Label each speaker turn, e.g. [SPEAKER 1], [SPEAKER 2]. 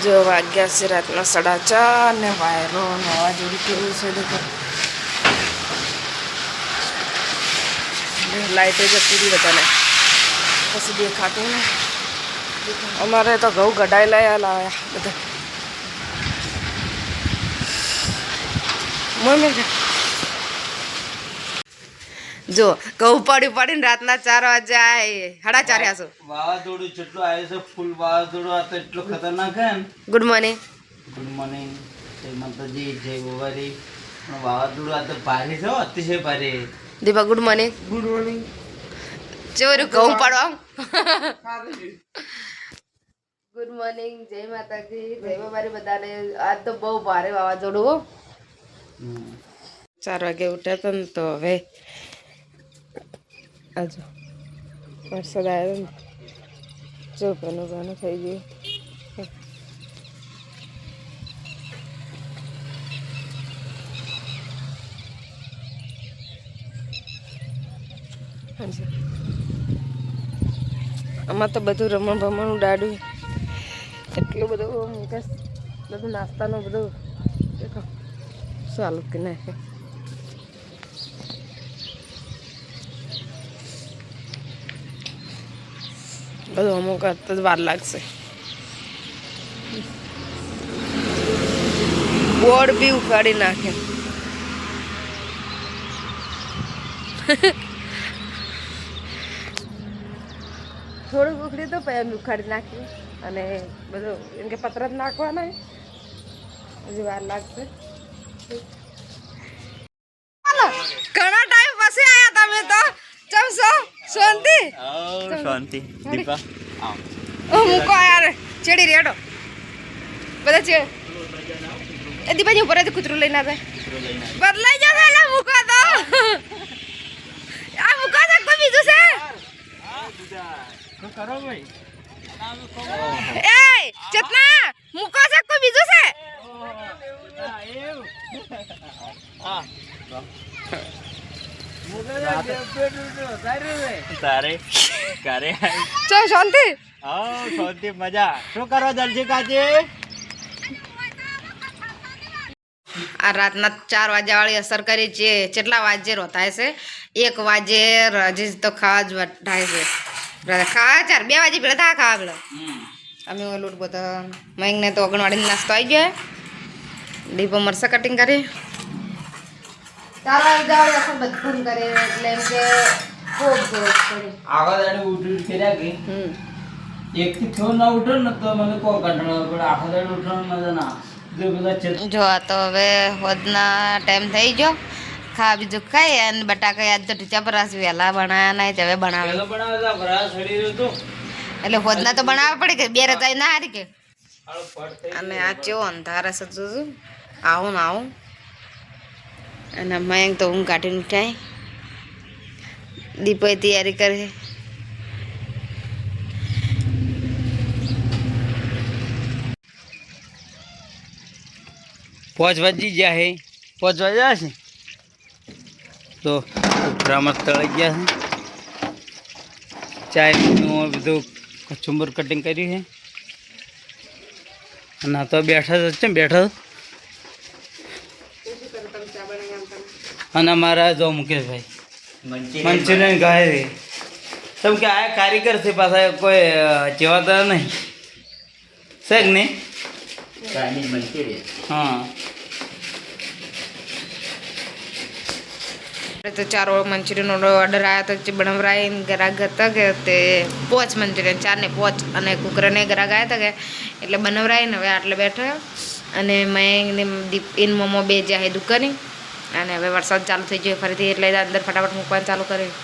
[SPEAKER 1] जो वाग्या से रातना 4:30 ने वायरो वावाझोडું કેવું છે દેખો लाइट जती रही बता પછી દેખાતું ને અમારે તો ઘઉં ગડાયેલા લાયા બધા મમ્મી જો ઘઉં પાડીને રાતના 4 વાગે આય 4:30 આસો
[SPEAKER 2] વાવાઝોડું જેટલું આવ્યું છે ફૂલ વાવાઝોડું આ તો એટલું ખતરનાક છે ને
[SPEAKER 1] ગુડ મોર્નિંગ
[SPEAKER 2] જય માતાજી જય ગોવારી વાવાઝોડું આ તો ભારે છે અતિશય ભારે
[SPEAKER 1] દીપા ગુડ મોર્નિંગ ચોરું ઘઉં પાડવા ગુડ મોર્નિંગ જય માતાજી જય બાબારી બધાને આજ તો બહુ ભારે વાવાઝોડું 4 વાગે ઉઠ્યા હતા ને તો હવે આજો વરસાદ આવ્યો ને જો ગાનું થઈ ગયું આમાં તો બધું રમણ ભમણ ઉડાડ્યું એટલું બધું બધું નાસ્તાનું બધું દેખો ચાલુ કે નાખે બધું અમુક તો વાર લાગશે બોર્ડ બી ઉખાડી નાખે થોડુંક ઉખડી તો પછી ઉખાડી નાખ્યું અને બધું એમ કે પત્ર જ નાખવાના હજી વાર લાગશે ઘણા ટાઈમ પછી આયા તમે તો ચમસો શાંતિ
[SPEAKER 2] શાંતિ દીપા
[SPEAKER 1] મૂકો યાર ચેડી રેડો બધા છે એ દીપાજી ઉપર જ કૂતરું લઈને આવે બદલાઈ જશે એટલે મૂકો તો આ મૂકો છે કોઈ બીજું છે
[SPEAKER 2] કરો ભાઈ
[SPEAKER 1] એ ચેતના મૂકો છે કોઈ બીજું છે
[SPEAKER 2] તારે કરે
[SPEAKER 1] ચો શાંતિ
[SPEAKER 2] હા શાંતિ મજા શું કરો જલ્દી કાજે
[SPEAKER 1] આ રાતના 4 વાગ્યા વાળી અસર કરી છે કેટલા વાગે રોતાય છે 1 વાગે હજી તો ખાવા જ વટાય છે ખાવા 2 વાગે પેલા ખાવા પેલા અમે ઓલું બધા મયંકને તો અગણવાડી નાસ્તો આવી ગયો દીપો મરસા કટિંગ કરી 4 વાગ્યા વાળી અસર બધું કરે એટલે એમ કે ખૂબ જોર કરી
[SPEAKER 2] આગળ દાડે ઉઠી કર્યા કે એક થી થયો ના ઉઠો ને તો મને કો કંટાળો પડે આખો દાડે ઉઠવાનું મજા ના
[SPEAKER 1] જો આ તો હવે હોદના ટાઈમ થઈ ગયો ખા બીજું ખાઈ અને બટાકા યાદ તો ટીચા પર વહેલા બનાવ્યા નહીં હવે બનાવે એટલે હોદના તો બનાવવા પડે કે 2 રજાઈ ના હારી કે અને આ ચેવો અંધારા સજુ આવું ને આવું અને મયંક તો ઊંઘ કાઢીને ઉઠાય દીપોએ તૈયારી કરે
[SPEAKER 2] 5 વાગી ગયા હે 5 વાગ્યા છે તો ઉભરામાં તળાઈ ગયા છે ચાયનું બધું કચુંબર કટિંગ કર્યું છે અને તો બેઠા છે બેઠા અને અમારા જો મુકેશભાઈ મંચુરિયન ગાય છે તમ કે આ કારીગર છે પાછા કોઈ જેવાતા નહીં છે કે નહીં હા
[SPEAKER 1] तो 4 मंचूरियन ऑर्डर आया तो बनवराए ग्राहक હતા કે તે 5 મંચુરિયન 4 ને 5 અને કુકરને ગ્રાહક આવ્યા હતા કે એટલે બનાવરાય ને હવે આટલે બેઠા અને મેં ને ઇન મોમો બે જાય દુકાને અને હવે વરસાદ ચાલુ થઈ ગયો ફરીથી એટલે અંદર ફટાફટ મૂકવાનું ચાલુ કર્યું